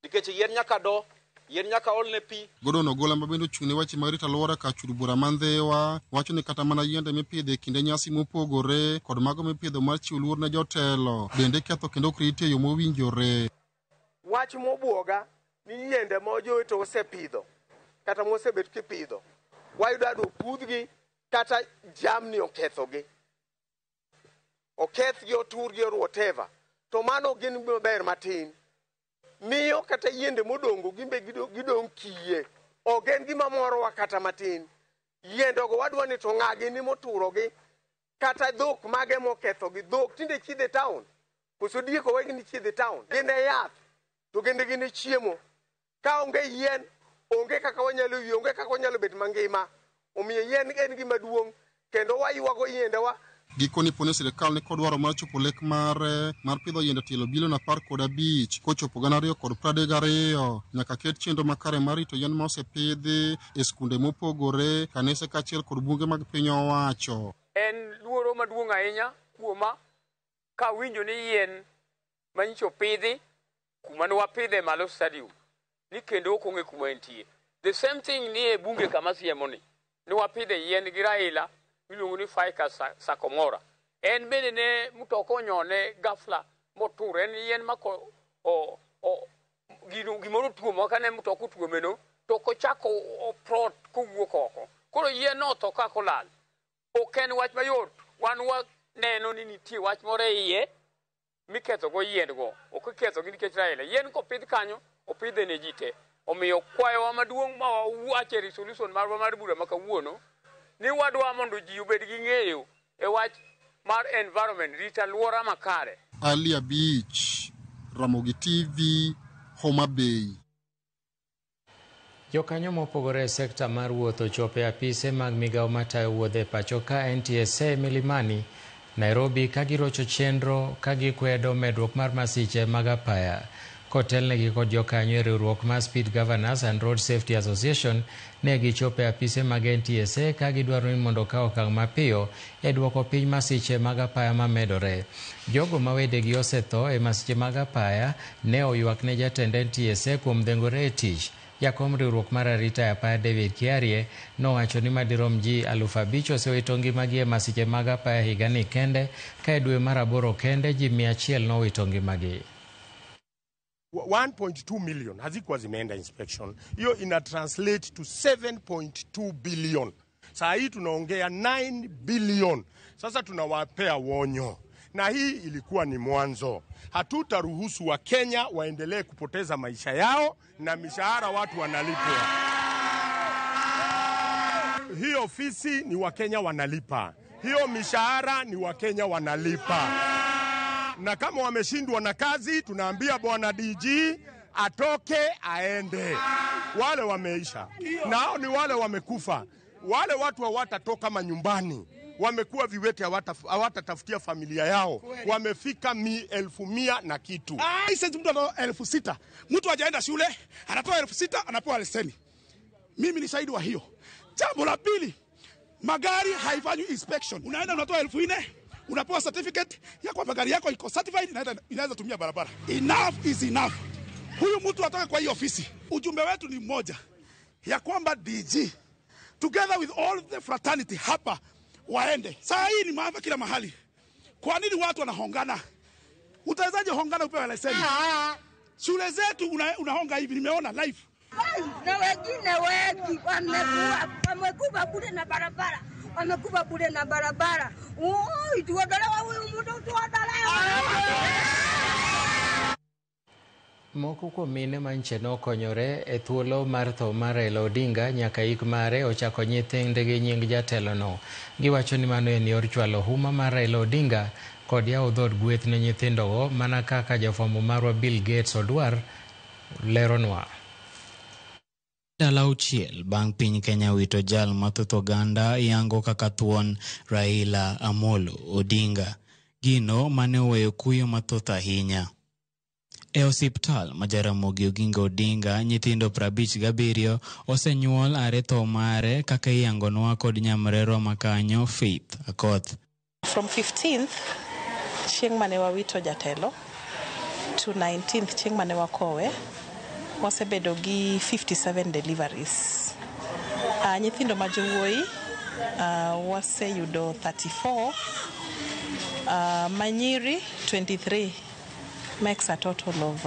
nikech yien nyaka do, yien nyaka olne pi. Gordon Ogola ma bende ochung' ne weche mag rito alwora ka chud bura Mandhewa wacho ni kata mana yiende mipidho e kinde nyasi mopogore kod mago mipidho mar chiwo luor ne jotelo bende ketho kendo ok riti e yo mowinjore. Wach mobuoga ni yiende ma joweto osepidho kata mosebet kipidho wayudo ado pudhgi kata jamni okethogi, okethgi, oturgi or whatever, to mano gin maber matin miyo kata yiende modongo gimbe gidong' kiye ok en gima morowa kata matin. Yiendego wadwa ni to ng'agi ni moturogi kata dhok mage mokethogi. Dhok tinde chidhe town, koso dieko wegi ni chidhe town, gin e yath to gende gin e chiemo. Ka onge yien onge kaka wanyalo yie, onge kaka wanyalo bet mangima. Omiyo yien en gima duong' kendo waywago yiendewa. Gikoni pone sirikal ni kod dwaro mar chopo lek mar pidho yiende tielo bilion 15 kochopo 2032 nyaka ket chenro makare mar rito yien ma osepidhi e skunde mopogore, kanise kaachiel kod bunge mag piny owacho. En luoro maduong' ahinya kuoma ka winjo ni yien manyicho pidhi kuma ne wapidhe malo stadium ni kendo ok ong'e kuma entie. The same thing ni e bunge kama siemoni ni wapidhe yien gi Raila miluongo ni Ficus sarcomora. En bende ne mtoko onyone ghafla motur. En yien mako gimoro tuomo kane mtoko tuomeno to kochako oprot kowuok oko. Koro yien no to kako lal. Ok en wach mayot. Wan waneno ni nitie wach moro e iye miketho go yiendgo. Ok iketho gi nikech Raila. Yien kopidh kanyo opidhe ne ji te. Omiyo kwayowa maduong' ma wawache resolution marwa mar bura makawuono ni wadwa mondo ji obed gi ng'eyo e wach mar environment, rito alwora makare. Ali Abich, Ramogi TV, Homa Bay. Jokanyo mopogore e sekta mar wuoth ochopo e apise mag migao matayo wuodhe pacho ka NTSA Milimani, Nairobi ka girocho chenro ka gikwedo medruok mar masiche mag apaya. Kotelnegi kod jokanyo e riwruok mar Speed Governors and Road Safety Association ne gichopo e apise mag NTSA ka gidwaro ni mondo okaw okang' mapiyo e duoko piny masiche mag apaya mamedore. Jogo ma wedegi osetho e masiche mag apaya ne oywak ne jatend NTSA kuom dhengore e tich. Jakom riwruok mar arita e apaya David Kiarie nowacho ni madirom ji 5,000 osewito ngimagi e masiche mag apaya higani kende, ka e dwe mar 8 kende ji 100 nowito ngimagi. 1.2 million hazikuwa zimeenda inspection. Hiyo ina translate to 7.2 billion. Saa hii tunaongea 9 billion. Sasa tunawapea wonyo. na hii ilikuwa ni mwanzo. Hatutaruhusu wa Kenya waendelee kupoteza maisha yao na mishahara watu wanalipwa. Hiyo ofisi ni wa Kenya wanalipa. Hiyo mishahara ni wa Kenya wanalipa. Na kama wameshindwa na kazi, tunaambia bwana DG atoke aende. Wale wameisha. Nao ni wale wamekufa. Wale watu hawatatoka manyumbani. Wamekuwa viwete, hawatatafutia familia yao. Wamefika 1,100 na kitu. Sasa mtu anatoa 6,000. Mtu hajaenda shule, anatoa 6,000, anapewa leseni. Mimi ni shahidi wa hiyo. Jambo la pili, magari haifanywi inspection. Unaenda unatoa 4,000, unapewa certificate ya kwamba gari yako iko certified na inaweza tumia barabara. Enough is enough. Huyu mtu atoke kwa hii ofisi. Ujumbe wetu ni mmoja, ya kwamba DG together with all the fraternity hapa waende. Saa hii ni maafa kila mahali. Kwa nini watu wanahongana? Utawezaje hongana upewe leseni? Shule zetu unahonga hivi, nimeona live. Na wengine wengi wamekufa bure na barabara. Wamekufa bure na barabara. Tuwadalewa huyu mtu tuwadalewa. Moko kuom mine manche nokonyore e thuolo mar tho mar Raila Odinga nyaka ik mare ochako nyithinde gi nying jatelono. Giwacho ni mano en yor chwalo huma mar Raila Odinga kod yawo dhod gweth ne nyithindogo, mana kaka jafwambo marwa Bill Gates odwar leronwa. Dala auchiel bang' piny Kenya wito jal mathoth oganda yango kaka thuon Raila Amolo Odinga, gino mane oweyo kuyo mathoth ahinya. E osiptal ma Jaramogi Oginga Odinga nyithindo 57 osenyuol are tho mare kaka iyangonwa kod nyamrero makanyo Faith Akoth. From 15th chieng' mane wawito jatelo to 19th chieng' mane wakowe wasebedo gi 57 deliveries. Nyithindo ma jowuoyi waseyudo 34, manyiri 23, makes a total of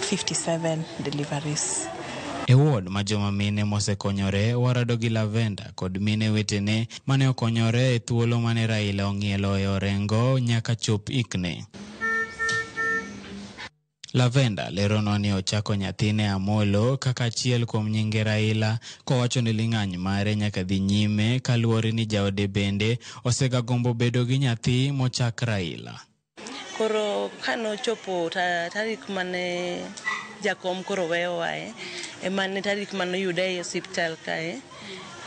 57 deliveries. E ward ma joma mine mosekonyore warado gi Lavenda kod mine wetene mane okonyore e thuolo mane Raila ong'ielo e orengo nyaka chop ikne. Lavenda leronwa ni ochako nyathine Amolo kaka achiel kuom nyinge Raila, kowacho ni ling'any mare nyaka dhi nyime kaluwore ni jaode bende osega gombo bedo gi nyathi mochak Raila. Koro kano chopo tarik mane jakom koro weyo wae mane tarik mane yude e hospital kae.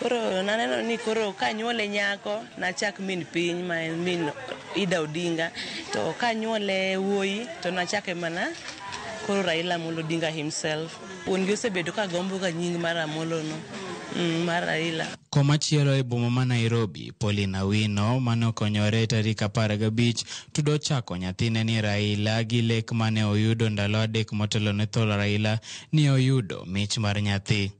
Koro naneno ni koro kanyuole nyako na chak min piny ma en min Ida Odinga, to kanyuole wuoyi to na chake mana koro Raila Amolo Odinga himself. Wuongi osebedo ka gombo ka nying mar Amolo no mar Raila. Komachielo e boma ma Nairobi, Paulina Wino mane okonyore tarik 15 tudo chako nyathine ni Raila gi lek mane oyudo ndalo 3 motelo ne tho Raila ni oyudo mich mar nyathi.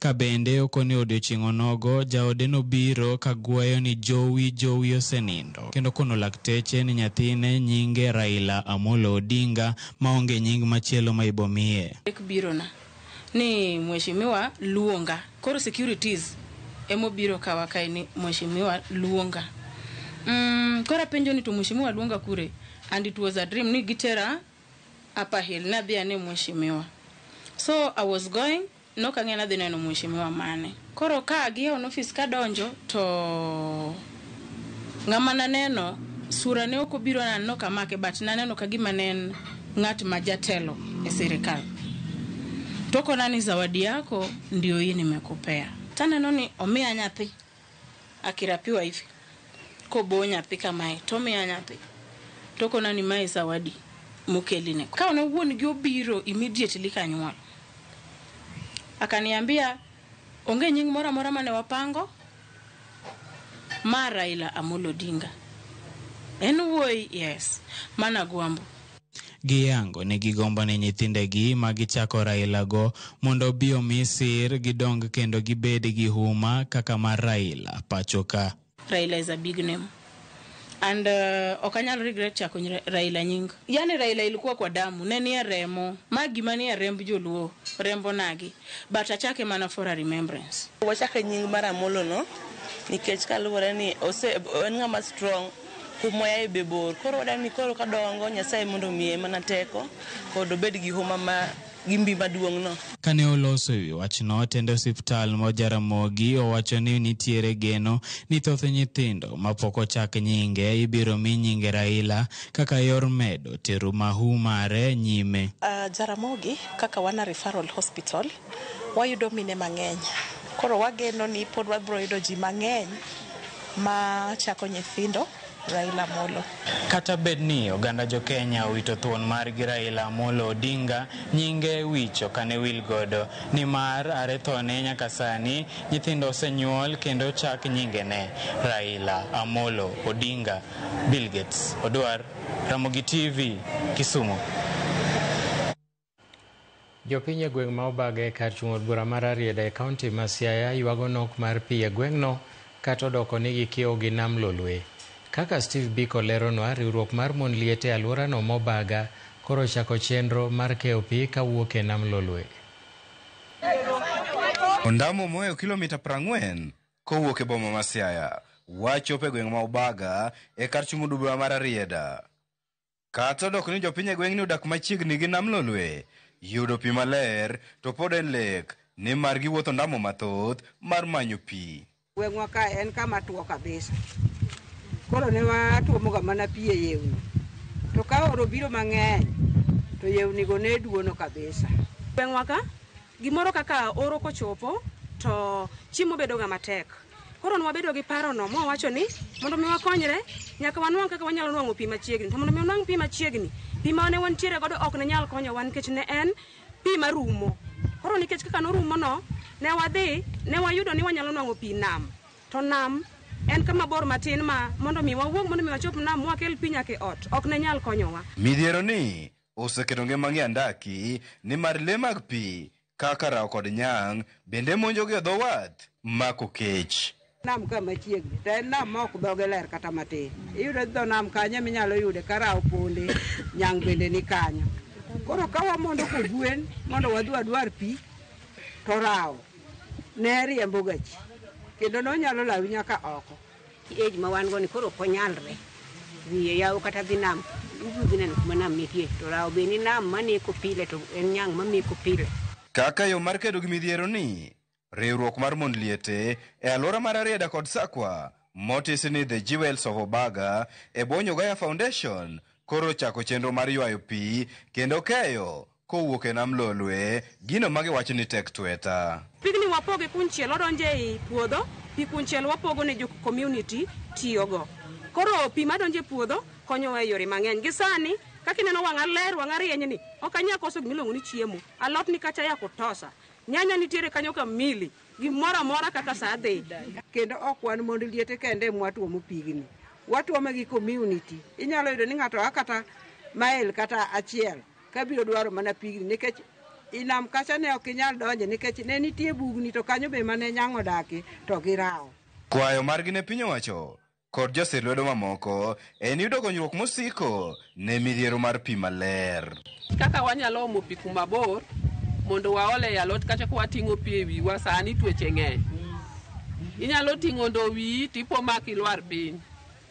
Kabende okoni odiochieng' onogo jaode nobiro kagwayo ni Jowi osenindo kendo kono lakteche ni nyathine nyinge Raila Amolo Odinga maonge nying machielo ma ibomiye. Biro na ni mheshimiwa luonga, koro securities emo biro kawa kai ni mheshimiwa luonga. Kora penjo ni to mheshimiwa luonga kure, and it was a dream ni gitera Upper Hill na dhia ni mheshimiwa. So I was going no kangena dhi neno mheshimiwa mane. Koro ka gi on office ka donjo to ng'ama naneno sura ne okobiro naneno kamake, but naneno kagima nen ng'at majatelo e serikal. Toko nani zawadi yako ndio hii nimekupea. Taneno ni omia nyathi akirapiwa hivi kobo nyathi kamae tomia nyathi toko nani mai zawadi mukeline ka ona wuon gi obiro immediately kanyuol. Akaniambia onge nying mora mane wapango ma Raila Amolo Odinga. En wuoyi, yes, mana gwambo. Giyango ne gigombo ne nyithindegi ma gichako Raila go mondo bio misir gidong kendo gibed gi huma kaka mar Raila pachoka. Raila is a big name. And okanyal regret chako Raila nying. Yani Raila ilikuwa kwa damu, neni ya remo, magi mani ya rembo joluo, rembo nagi. But achake mana for a remembrance. Wachake nying mara Amolo no, nikech kaluwore ni ose ng'ama strong kumoya be bor koro dani koro kadongo Nyasaye mondo miye mana teko kod obed gi homa ma gimbi maduong' no. Kane oloso wi wachno, tend osiptal mo Jaramogi owacho ni nitiere geno ni thoth nyithindo mapok ochak nyinge ibiro mi nyinge Raila kaka yor medo tero mahu mare nyime. Jaramogi kaka wana referral hospital wayudo mine mang'eny. Koro wageno ni pod wabiro yudo ji mang'eny ma chako nyithindo Raila Amolo. Kata bedni oganda jo Kenya owito thuon mar gi Raila Amolo Odinga, nyinge wicho kane wil godo ni mar arethone nyaka sani nyithindo osenyuol kendo chak nyingene Raila Amolo Odinga. Bill Gates Odwar, Ramogi TV, Kisumu. Jopiny e gweng' ma Obaga e kar chung' od bura mar Arieda e kaunti ma Siaya ywago nok mar pi e gweng'no kata odoko ni gikiewo gi nam Lolwe. Kaka Steve Biko leronwa, riwruok mar mon liete e alworano Mobaga koro chako chenro mar keyo pi kawuok e nam Lolwe. Ondamo moyo kilomita 40 kowuok e boma ma Siaya wachopo e gweng' ma Obaga e kar chung' od bura mar Arieda. Kata odoko ni jopiny e gweng'ni odak machiegni gi nam Lolwe yudo pi maler to pod en lek ni mar giwuotho ndamo mathoth mar manyo pi. Gweng'wa ka en kama tuo kabisa. Koro ne watuomoga mana pi e yewni. To ka oro biro mang'eny to yewni go ne duono kabisa. Gweng'wa ka gimoro kaka oro kochopo to chiemo bedo ga matek. Koro ne wabedo gi paro no mo wacho ni mondo mi wakonyre nyaka wanwang' kaka wanyalo nwang'o pi machiegni. To mondo mi wanwang' pi machiegni, pi ma ne wantiere godo ok ne nyal konyo wan nikech ne en pi marumo. Koro nikech kaka norumo no ne wayudo ni wanyalo nwang'o pi nam. To nam en kama bor matin ma mondo mi wawuog mondo mi wachop nam wakel pi nyaka ot ok ne nyal konyowa. Midhiero ni oseketo ngima ng'i andaki ni mar le mag pi kaka rao kod nyang' bende monjo gi dho wath mako kech. Nam ka machiegni to en nam ma ok dhoge ler kata matin. Iyudo dho nam kanyo minyalo yude ka rao ponde, nyang' bende ni kanyo. Koro ka wamondo kogwen mondo wadwar pi to rao ne riembo gachi kendo nonyalo lawi nyaka oko. Ej ma wan go ni koro ponyalre wiye yaw kata dhi nam udhi neno kuma nam nitie to rao be ni nam mane ko pile to en nyang' mami ko pile. Kaka yo mar kedo gi midhiero ni, riwruok mar mon liete e alwora mar Arieda kod Sakwa motisi ni The Jewels of Obaga e bwo Nyogaya Foundation koro chako chenro mar ywayo pi kendo keyo kowuok e nam Lolwe gino magiwacho ni tek tweta. Pigni wapoge kunchiel odonje e puodho, pi kunchiel wapogo ne jo community tiyogo. Koro pi madonje puodho konyo e yore mang'eny. Gisani kaka ineno wang'a ler wang'a rieny ni ok anya koso gimiluongo ni chiemo. Alot ni kacha ya kutosa. Nyanya nitiere kanyo kamili gimoro amora kaka saa dhi. Kendo ok wan mondo liete kende mwatuomo pigni. Watuome gi community. Inyalo yudo ni ng'ato akata mail kata achiel kabiro dwaro mana pigni nikech inam kacha ne ok inyal donje nikech ne nitie bugni to kanyo be mane nyang' odake to girao. Kwayo margi ne piny owacho kod josir lwedo mamoko en yudo konyruok mosiko ne midhiero mar pi maler. Kaka wanyalo omo pi kuma bor mondo waole alot kacha kwa ting'o pi e wiwa sani tuoche ng'eny. Inyalo ting'o ndo wi tipo maki lwar piny.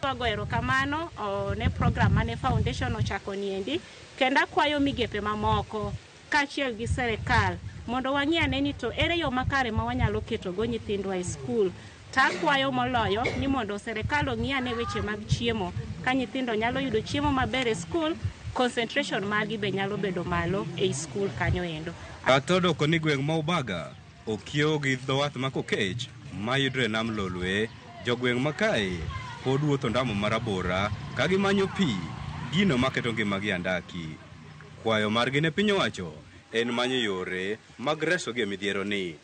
Wago erokamano ne program mane foundation ochako niendi kendo akwayo migepe mamoko kaachiel gi serikal mondo wang'i ane ni to ere yo makare ma wanyalo keto go nyithindwa e skul. Takwayo moloyo ni mondo serikal ong'i ane weche mag chiemo ka nyithindo nyalo yudo chiemo maber e skul, concentration margi be nyalo bedo malo e skul kanyo endo. Kata odoko ni gweng' ma Obaga okiewo gi dho wath mako kech mayudre nam Lolwe, jogweng' makae pod wuotho ndamo marabora ka gimanyo pi gino maketo ngimagi andaki. Kwayo margi ne piny owacho en manyo yore mag reso gi midhiero ni.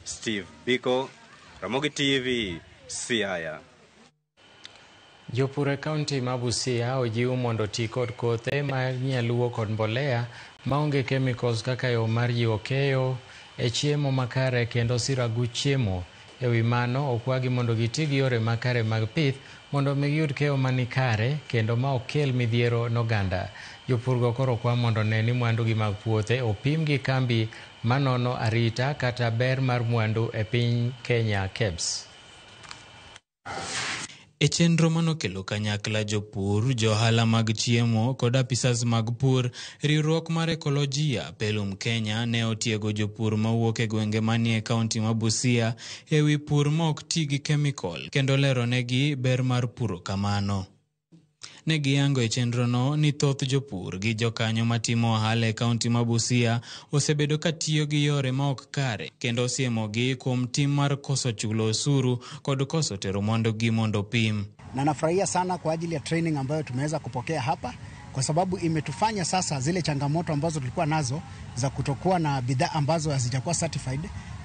Steve Biko, Ramogi TV, Siaya. Jopur e kaunti ma Busia ojiw mondo ti kod kothe mar nyaluo kod mbolea maonge chemicals kaka yo mar jiwo keyo e chiemo makare kendo siragu chiemo. E wi mano okwagi mondo giti gi yore makare mag pith mondo giyud keyo manikare kendo ma okel midhiero n'oganda. Jopurgo koro kwa mondo ne ni mwandu gi mag puothe opim gi kambi manono arita kata ber mar mwandu e piny Kenya KEBS. E chenro manokelo kanyakla jopur, johala mag chiemo kod apisas mag pur, riwruok mar ekolojia Pelum Kenya ne otiego jopur mawuok e gwenge manie kaunti ma Busia e wi pur mok ti gi chemical kendo leronegi ber mar puro kamano. Ne giyango e chenrono ni thoth jopur gi jokanyo matimo ohala e kaunti ma Busia osebedo ka tiyo gi yore ma ok kare kendo osiemogi kuom tim mar koso chulo osuru kod koso tero mwandogi mondo pim. Na nafurahia sana kwa ajili ya training ambayo tumeweza kupokea hapa, kwa sababu imetufanya sasa zile changamoto ambazo tulikuwa nazo za kutokuwa na bidhaa ambazo hazijakuwa certified,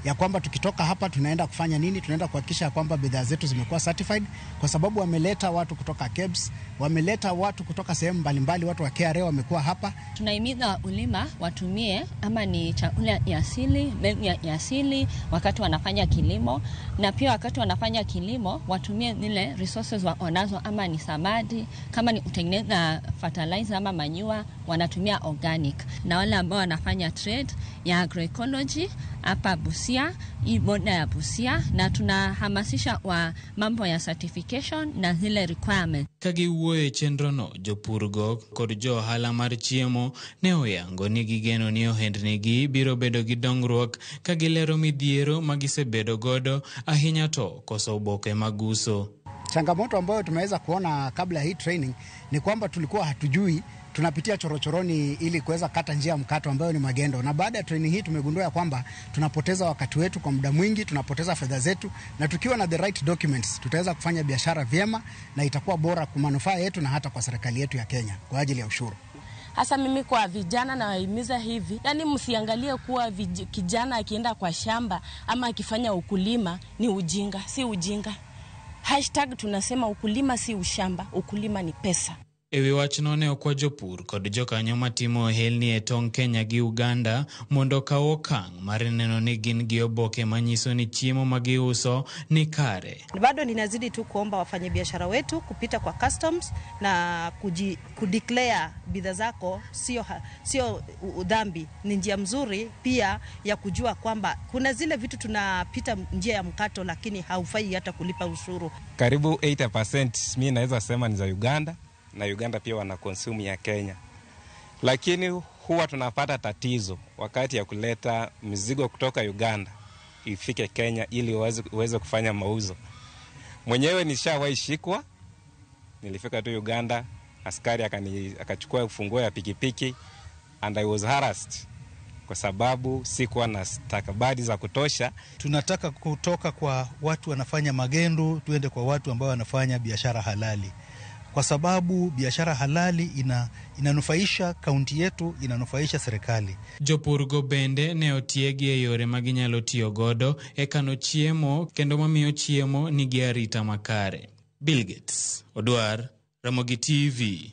ya kwamba tukitoka hapa tunaenda kufanya nini, tunaenda kuhakikisha kwamba bidhaa zetu zimekuwa certified, kwa sababu wameleta watu kutoka KEBS, wameleta watu kutoka sehemu mbalimbali, watu wa KRA wamekuwa hapa. Tunahimiza wakulima watumie ama ni chakula ya asili, mbegu ya asili wakati wanafanya kilimo, na pia wakati wanafanya kilimo watumie zile resources wanazo, ama ni samadi, kama ni kutengeneza fertilizer ama manure wanatumia organic. Na wale ambao wanafanya trade ya agroecology hapa Busia, hii boda ya Busia, na tunahamasisha wa mambo ya certification na zile requirements. Kagiwuoyo e chenrono, jopurgo kod johala mar chiemo ne oyango ni gigeno ni ohendnigi biro bedo gi dongruok kagilero midhiero magisebedo godo, ahinya to koso oboke maguso. Changamoto ambayo tumeweza kuona kabla ya hii training ni kwamba tulikuwa hatujui, tunapitia chorochoroni ili kuweza kata njia mkato ambayo ni magendo. Na baada ya training hii tumegundua kwamba tunapoteza wakati wetu kwa muda mwingi, tunapoteza fedha zetu, na tukiwa na the right documents tutaweza kufanya biashara vyema na itakuwa bora kwa manufaa yetu na hata kwa serikali yetu ya Kenya kwa ajili ya ushuru. Hasa mimi kwa vijana na wahimiza hivi, yani msiangalie kuwa kijana akienda kwa shamba ama akifanya ukulima ni ujinga, si ujinga. #tunasema ukulima si ushamba, ukulima ni pesa. Ewi wachno ne okwa jopur kod jokanyo matimo ohelni e tong' Kenya gi Uganda mondo kawo okang' mar neno ni gin gi oboke manyiso ni chiemo magiuso ni kare. Bado ninazidi tu kuomba wafanyabiashara wetu kupita kwa customs na kudeclare bidhaa zako sio udhambi. Ni njia mzuri pia ya kujua kwamba kuna zile vitu tunapita njia ya mkato lakini haufai hata kulipa ushuru. Karibu 80% mimi naweza sema ni za Uganda, na Uganda pia wana consume ya Kenya. Lakini huwa tunapata tatizo wakati ya kuleta mizigo kutoka Uganda ifike Kenya ili uweze kufanya mauzo. Mwenyewe nishawahi shikwa, nilifika tu Uganda, askari akachukua ufunguo ya pikipiki and I was harassed kwa sababu sikuwa na stakabadhi za kutosha. Tunataka kutoka kwa watu wanafanya magendo tuende kwa watu ambao wanafanya biashara halali, kwa sababu biashara halali inanufaisha kaunti yetu, inanufaisha serikali. Jopurgo bende ne otiegi e yore maginyalo tiyo godo e kano chiemo kendo mamiyo chiemo nigi arita makare. Bill Gates, Odwar, Ramogi TV.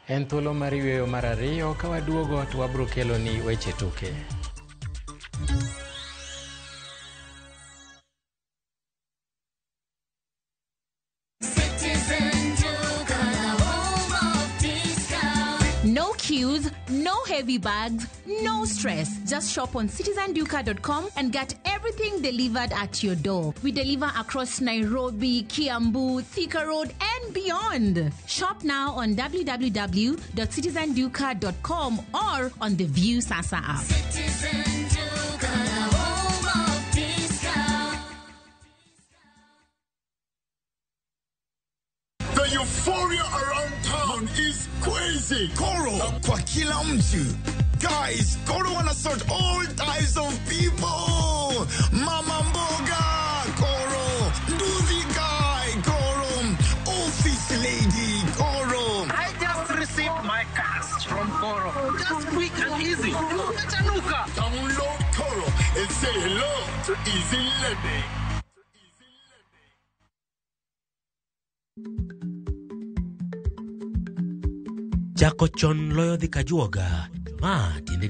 En thuolo mar yweyo mar ariyo, ka waduogo to wabro kelo ni weche tuke. No queues, no heavy bags, no stress. Just shop on citizenduka.com and get everything delivered at your door. We deliver across Nairobi, Kiambu, Thika Road and beyond. Shop now on www.citizenduka.com or on the View Sasa app. The euphoria around town is crazy. Koro kwa kila mtu. Guys, Koro wanna sort all types of people. Mama mboga, Koro. Nduzi guy, Koro. Office lady, Koro. I just received my cash from Koro. Just quick and easy. Download Koro and say hello to Easy Lending. Jako chon loyo dhi kajuoga. Ma tiende